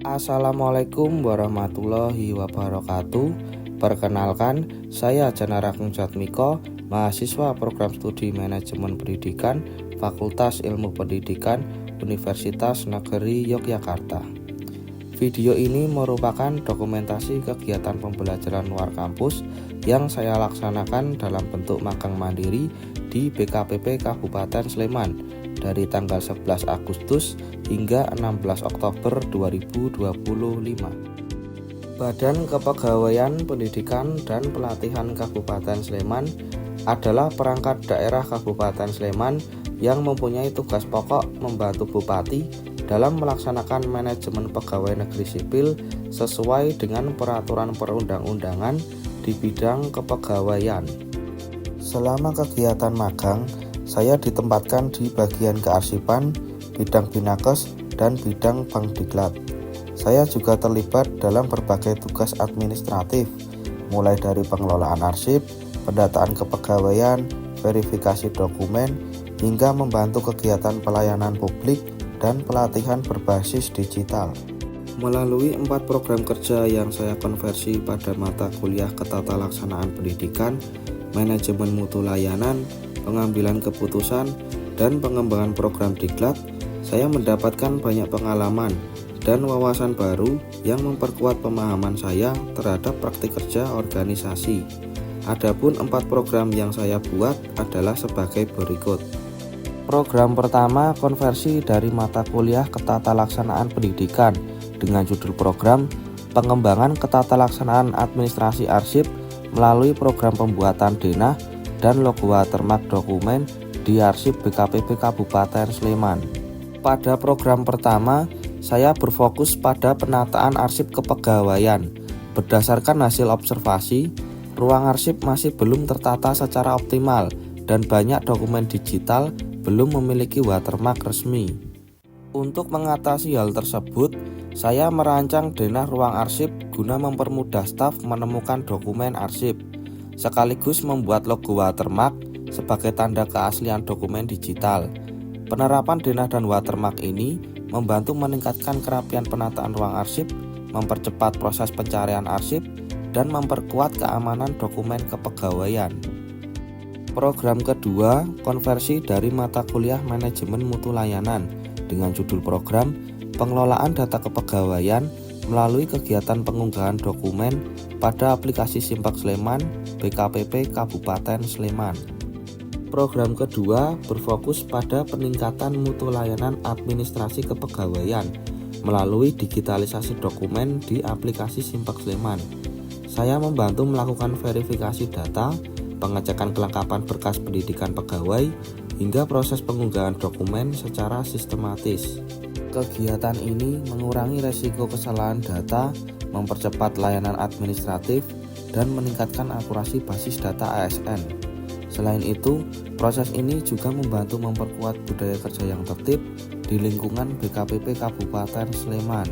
Assalamualaikum warahmatullahi wabarakatuh. Perkenalkan, saya Janara Jatmiko, mahasiswa program studi manajemen pendidikan Fakultas Ilmu Pendidikan Universitas Negeri Yogyakarta. Video ini merupakan dokumentasi kegiatan pembelajaran luar kampus yang saya laksanakan dalam bentuk magang mandiri di BKPP Kabupaten Sleman dari tanggal 11 Agustus hingga 16 Oktober 2025. Badan Kepegawaian Pendidikan dan Pelatihan Kabupaten Sleman adalah perangkat daerah Kabupaten Sleman yang mempunyai tugas pokok membantu Bupati dalam melaksanakan manajemen pegawai negeri sipil sesuai dengan peraturan perundang-undangan di bidang kepegawaian. Selama kegiatan magang, saya ditempatkan di bagian kearsipan, bidang binakes, dan bidang Bankdiklat. Saya juga terlibat dalam berbagai tugas administratif, mulai dari pengelolaan arsip, pendataan kepegawaian, verifikasi dokumen, hingga membantu kegiatan pelayanan publik dan pelatihan berbasis digital. Melalui 4 program kerja yang saya konversi pada mata kuliah Ketatalaksanaan Pendidikan, Manajemen Mutu Layanan, Pengambilan Keputusan, dan pengembangan program diklat, saya mendapatkan banyak pengalaman dan wawasan baru yang memperkuat pemahaman saya terhadap praktik kerja organisasi. Adapun 4 program yang saya buat adalah sebagai berikut. Program pertama, konversi dari mata kuliah Ketatalaksanaan Pendidikan dengan judul program Pengembangan Ketatalaksanaan Administrasi Arsip melalui program pembuatan denah dan logo watermark dokumen di arsip BKPP Kabupaten Sleman. Pada program pertama, saya berfokus pada penataan arsip kepegawaian. Berdasarkan hasil observasi, ruang arsip masih belum tertata secara optimal dan banyak dokumen digital belum memiliki watermark resmi. Untuk mengatasi hal tersebut, saya merancang denah ruang arsip guna mempermudah staf menemukan dokumen arsip, sekaligus membuat logo watermark sebagai tanda keaslian dokumen digital. Penerapan denah dan watermark ini membantu meningkatkan kerapian penataan ruang arsip, mempercepat proses pencarian arsip, dan memperkuat keamanan dokumen kepegawaian. Program kedua, konversi dari mata kuliah Manajemen Mutu Layanan dengan judul program Pengelolaan Data Kepegawaian melalui kegiatan pengunggahan dokumen pada aplikasi Simpak Sleman BKPP Kabupaten Sleman. Program kedua berfokus pada peningkatan mutu layanan administrasi kepegawaian melalui digitalisasi dokumen di aplikasi Simpak Sleman. Saya membantu melakukan verifikasi data, pengecekan kelengkapan berkas pendidikan pegawai, hingga proses pengunggahan dokumen secara sistematis. Kegiatan ini mengurangi resiko kesalahan data, mempercepat layanan administratif, dan meningkatkan akurasi basis data ASN. Selain itu, proses ini juga membantu memperkuat budaya kerja yang tertib di lingkungan BKPP Kabupaten Sleman.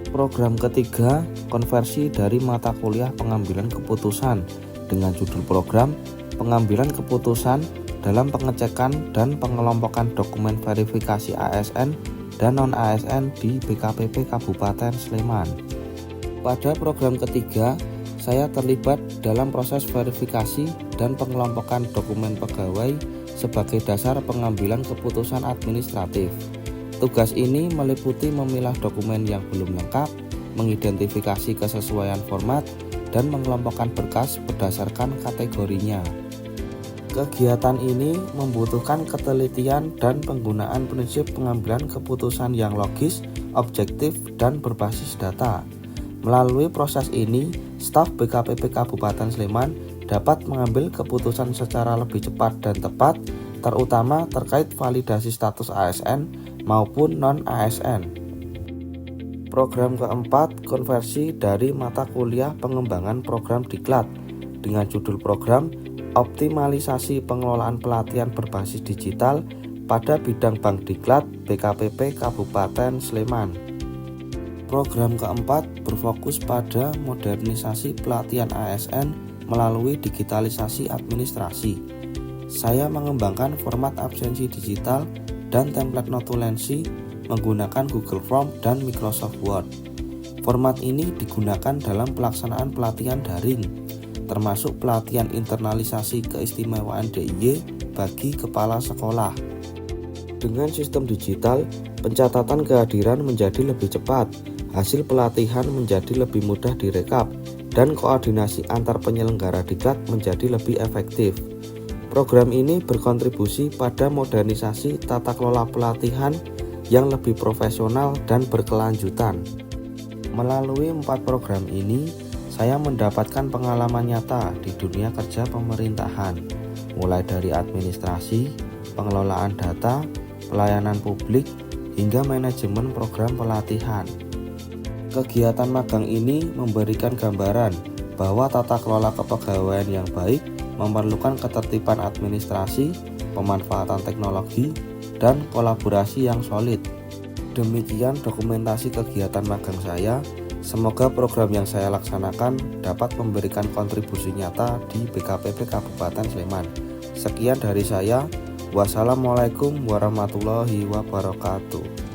Program ketiga, konversi dari mata kuliah Pengambilan Keputusan dengan judul program Pengambilan Keputusan dalam pengecekan dan pengelompokan dokumen verifikasi ASN dan non-ASN di BKPP Kabupaten Sleman. Pada program ketiga, saya terlibat dalam proses verifikasi dan pengelompokan dokumen pegawai sebagai dasar pengambilan keputusan administratif. Tugas ini meliputi memilah dokumen yang belum lengkap, mengidentifikasi kesesuaian format, dan mengelompokkan berkas berdasarkan kategorinya. Kegiatan ini membutuhkan ketelitian dan penggunaan prinsip pengambilan keputusan yang logis, objektif, dan berbasis data. Melalui proses ini, staf BKPP Kabupaten Sleman dapat mengambil keputusan secara lebih cepat dan tepat, terutama terkait validasi status ASN maupun non-ASN. Program keempat, konversi dari mata kuliah Pengembangan Program Diklat dengan judul program Optimalisasi Pengelolaan Pelatihan Berbasis Digital pada bidang Bankdiklat BKPP Kabupaten Sleman. Program keempat berfokus pada modernisasi pelatihan ASN melalui digitalisasi administrasi. Saya mengembangkan format absensi digital dan template notulensi menggunakan Google Form dan Microsoft Word. Format ini digunakan dalam pelaksanaan pelatihan daring, termasuk pelatihan internalisasi keistimewaan DIY bagi kepala sekolah. Dengan sistem digital, pencatatan kehadiran menjadi lebih cepat, hasil pelatihan menjadi lebih mudah direkap, dan koordinasi antar penyelenggara diklat menjadi lebih efektif. Program ini berkontribusi pada modernisasi tata kelola pelatihan yang lebih profesional dan berkelanjutan. Melalui 4 program ini, saya mendapatkan pengalaman nyata di dunia kerja pemerintahan, mulai dari administrasi, pengelolaan data, pelayanan publik, hingga manajemen program pelatihan. Kegiatan magang ini memberikan gambaran bahwa tata kelola kepegawaian yang baik memerlukan ketertiban administrasi, pemanfaatan teknologi, dan kolaborasi yang solid. Demikian dokumentasi kegiatan magang saya. Semoga program yang saya laksanakan dapat memberikan kontribusi nyata di BKPP Kabupaten Sleman. Sekian dari saya. Wassalamualaikum warahmatullahi wabarakatuh.